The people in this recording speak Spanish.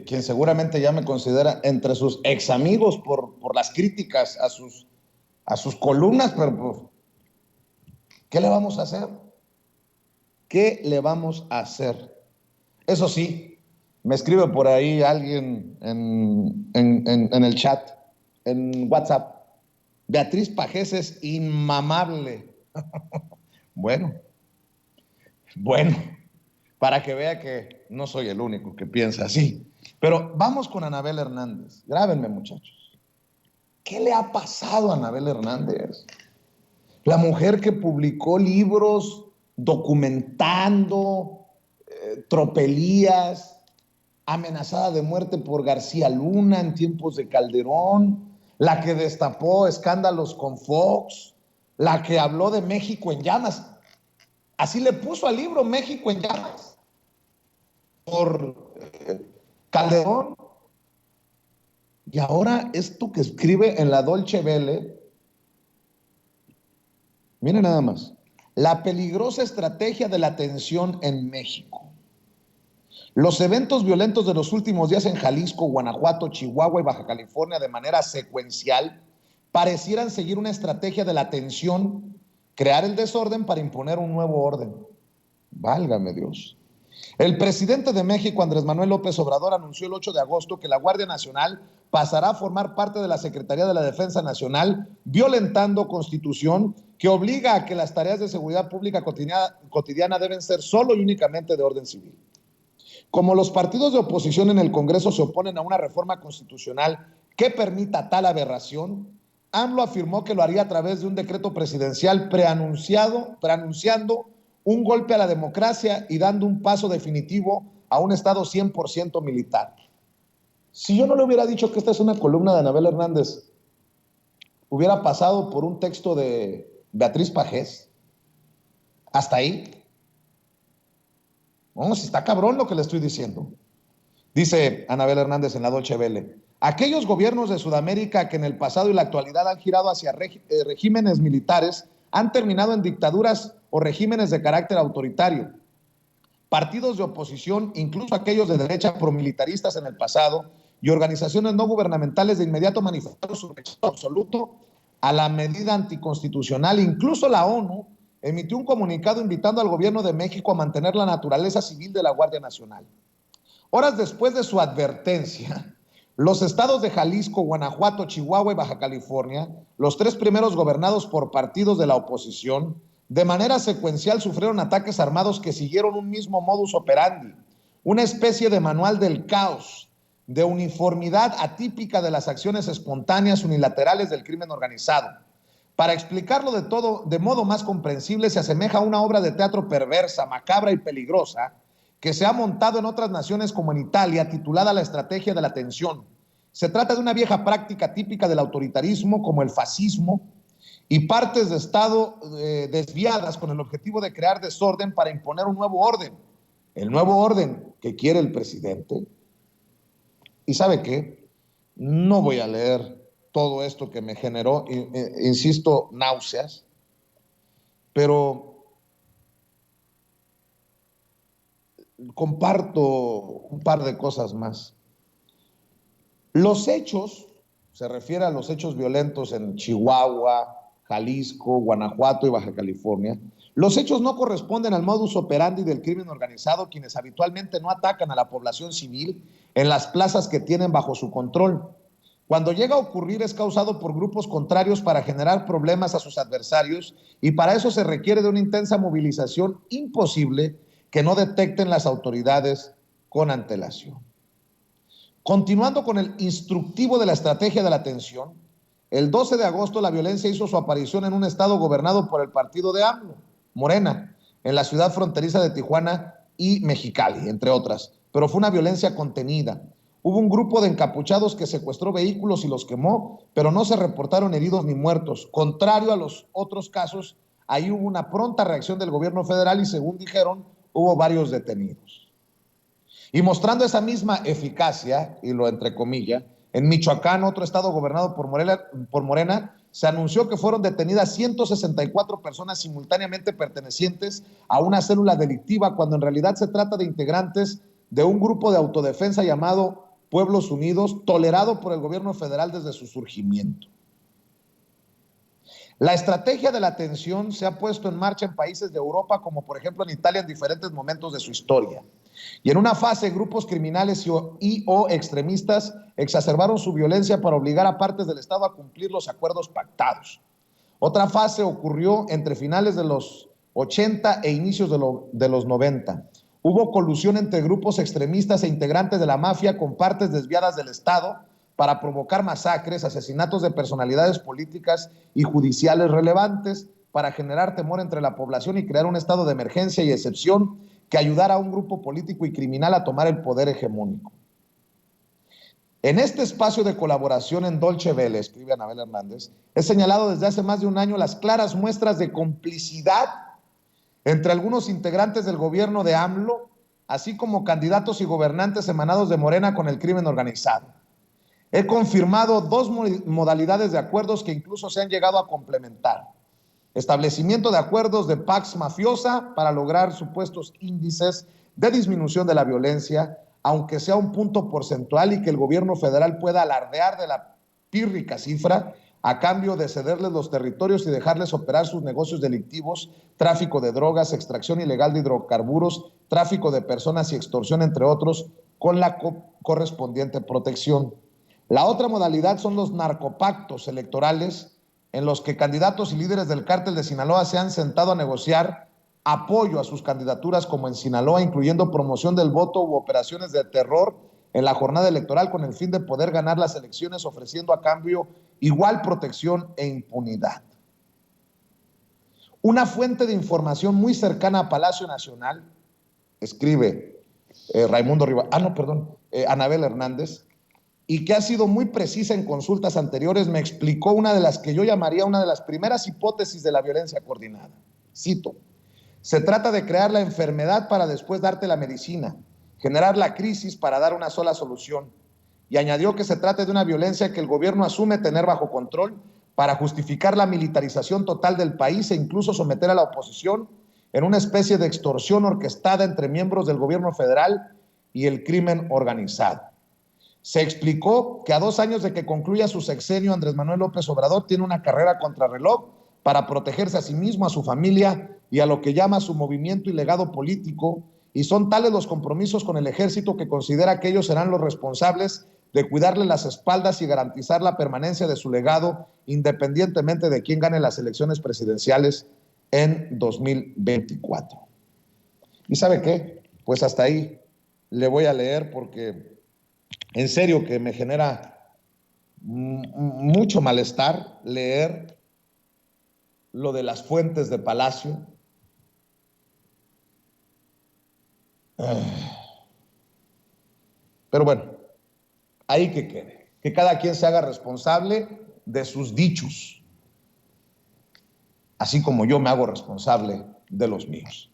quien seguramente ya me considera entre sus ex amigos por las críticas a sus columnas, pero pues, ¿qué le vamos a hacer? ¿Qué le vamos a hacer? Eso sí, me escribe por ahí alguien en el chat, en WhatsApp. Beatriz Pajés es inmamable. Bueno, bueno, para que vea que no soy el único que piensa así. Pero vamos con Anabel Hernández. Grábenme, muchachos. ¿Qué le ha pasado a Anabel Hernández? La mujer que publicó libros documentando tropelías, amenazada de muerte por García Luna en tiempos de Calderón, la que destapó escándalos con Fox, la que habló de México en llamas. Así le puso al libro México en llamas por Calderón. Y ahora esto que escribe en la Dolce Vele, miren nada más, la peligrosa estrategia de la tensión en México. Los eventos violentos de los últimos días en Jalisco, Guanajuato, Chihuahua y Baja California de manera secuencial parecieran seguir una estrategia de la tensión, crear el desorden para imponer un nuevo orden. Válgame Dios. El presidente de México, Andrés Manuel López Obrador, anunció el 8 de agosto que la Guardia Nacional pasará a formar parte de la Secretaría de la Defensa Nacional, violentando Constitución que obliga a que las tareas de seguridad pública cotidiana deben ser solo y únicamente de orden civil. Como los partidos de oposición en el Congreso se oponen a una reforma constitucional que permita tal aberración, AMLO afirmó que lo haría a través de un decreto presidencial preanunciando un golpe a la democracia y dando un paso definitivo a un Estado 100% militar. Si yo no le hubiera dicho que esta es una columna de Anabel Hernández, hubiera pasado por un texto de Beatriz Pajés. Hasta ahí. No, si está cabrón lo que le estoy diciendo. Dice Anabel Hernández en la Dolce Vele: aquellos gobiernos de Sudamérica que en el pasado y la actualidad han girado hacia regímenes militares han terminado en dictaduras o regímenes de carácter autoritario. Partidos de oposición, incluso aquellos de derecha promilitaristas en el pasado, y organizaciones no gubernamentales de inmediato manifestaron su rechazo absoluto a la medida anticonstitucional. Incluso la ONU emitió un comunicado invitando al gobierno de México a mantener la naturaleza civil de la Guardia Nacional. Horas después de su advertencia, los estados de Jalisco, Guanajuato, Chihuahua y Baja California, los tres primeros gobernados por partidos de la oposición, de manera secuencial sufrieron ataques armados que siguieron un mismo modus operandi, una especie de manual del caos, de uniformidad atípica de las acciones espontáneas unilaterales del crimen organizado. Para explicarlo de modo más comprensible, se asemeja a una obra de teatro perversa, macabra y peligrosa que se ha montado en otras naciones como en Italia, titulada La Estrategia de la Tensión. Se trata de una vieja práctica típica del autoritarismo como el fascismo y partes de Estado desviadas con el objetivo de crear desorden para imponer un nuevo orden. El nuevo orden que quiere el presidente. ¿Y sabe qué? No voy a leer todo esto que me generó, insisto, náuseas, pero comparto un par de cosas más. Los hechos, se refiere a los hechos violentos en Chihuahua, Jalisco, Guanajuato y Baja California, los hechos no corresponden al modus operandi del crimen organizado, quienes habitualmente no atacan a la población civil en las plazas que tienen bajo su control. Cuando llega a ocurrir es causado por grupos contrarios para generar problemas a sus adversarios, y para eso se requiere de una intensa movilización imposible que no detecten las autoridades con antelación. Continuando con el instructivo de la estrategia de la tensión, el 12 de agosto la violencia hizo su aparición en un estado gobernado por el partido de AMLO, Morena, en la ciudad fronteriza de Tijuana y Mexicali, entre otras, pero fue una violencia contenida. Hubo un grupo de encapuchados que secuestró vehículos y los quemó, pero no se reportaron heridos ni muertos. Contrario a los otros casos, ahí hubo una pronta reacción del gobierno federal y, según dijeron, hubo varios detenidos. Y mostrando esa misma eficacia, y lo entrecomilla, en Michoacán, otro estado gobernado por Morena, se anunció que fueron detenidas 164 personas simultáneamente pertenecientes a una célula delictiva, cuando en realidad se trata de integrantes de un grupo de autodefensa llamado Pueblos Unidos, tolerado por el gobierno federal desde su surgimiento. La estrategia de la tensión se ha puesto en marcha en países de Europa, como por ejemplo en Italia, en diferentes momentos de su historia. Y en una fase, grupos criminales y o extremistas exacerbaron su violencia para obligar a partes del Estado a cumplir los acuerdos pactados. Otra fase ocurrió entre finales de los 80 e inicios de los 90. Hubo colusión entre grupos extremistas e integrantes de la mafia con partes desviadas del Estado para provocar masacres, asesinatos de personalidades políticas y judiciales relevantes, para generar temor entre la población y crear un estado de emergencia y excepción que ayudara a un grupo político y criminal a tomar el poder hegemónico. En este espacio de colaboración en Deutsche Welle, escribe Anabel Hernández, he señalado desde hace más de un año las claras muestras de complicidad entre algunos integrantes del gobierno de AMLO, así como candidatos y gobernantes emanados de Morena con el crimen organizado. He confirmado dos modalidades de acuerdos que incluso se han llegado a complementar. Establecimiento de acuerdos de pax mafiosa para lograr supuestos índices de disminución de la violencia, aunque sea un punto porcentual, y que el gobierno federal pueda alardear de la pírrica cifra a cambio de cederles los territorios y dejarles operar sus negocios delictivos, tráfico de drogas, extracción ilegal de hidrocarburos, tráfico de personas y extorsión, entre otros, con la correspondiente protección. La otra modalidad son los narcopactos electorales, en los que candidatos y líderes del cártel de Sinaloa se han sentado a negociar apoyo a sus candidaturas, como en Sinaloa, incluyendo promoción del voto u operaciones de terror en la jornada electoral, con el fin de poder ganar las elecciones, ofreciendo a cambio igual protección e impunidad. Una fuente de información muy cercana a Palacio Nacional, escribe Anabel Hernández, y que ha sido muy precisa en consultas anteriores, me explicó una de las que yo llamaría una de las primeras hipótesis de la violencia coordinada. Cito: se trata de crear la enfermedad para después darte la medicina, generar la crisis para dar una sola solución. Y añadió que se trata de una violencia que el gobierno asume tener bajo control para justificar la militarización total del país e incluso someter a la oposición en una especie de extorsión orquestada entre miembros del gobierno federal y el crimen organizado. Se explicó que a 2 años de que concluya su sexenio, Andrés Manuel López Obrador tiene una carrera contrarreloj para protegerse a sí mismo, a su familia y a lo que llama su movimiento y legado político, y son tales los compromisos con el ejército que considera que ellos serán los responsables de cuidarle las espaldas y garantizar la permanencia de su legado, independientemente de quién gane las elecciones presidenciales en 2024. ¿Y sabe qué? Pues hasta ahí le voy a leer, porque en serio que me genera mucho malestar leer lo de las fuentes de Palacio. Pero bueno, ahí que quede. Que cada quien se haga responsable de sus dichos, así como yo me hago responsable de los míos.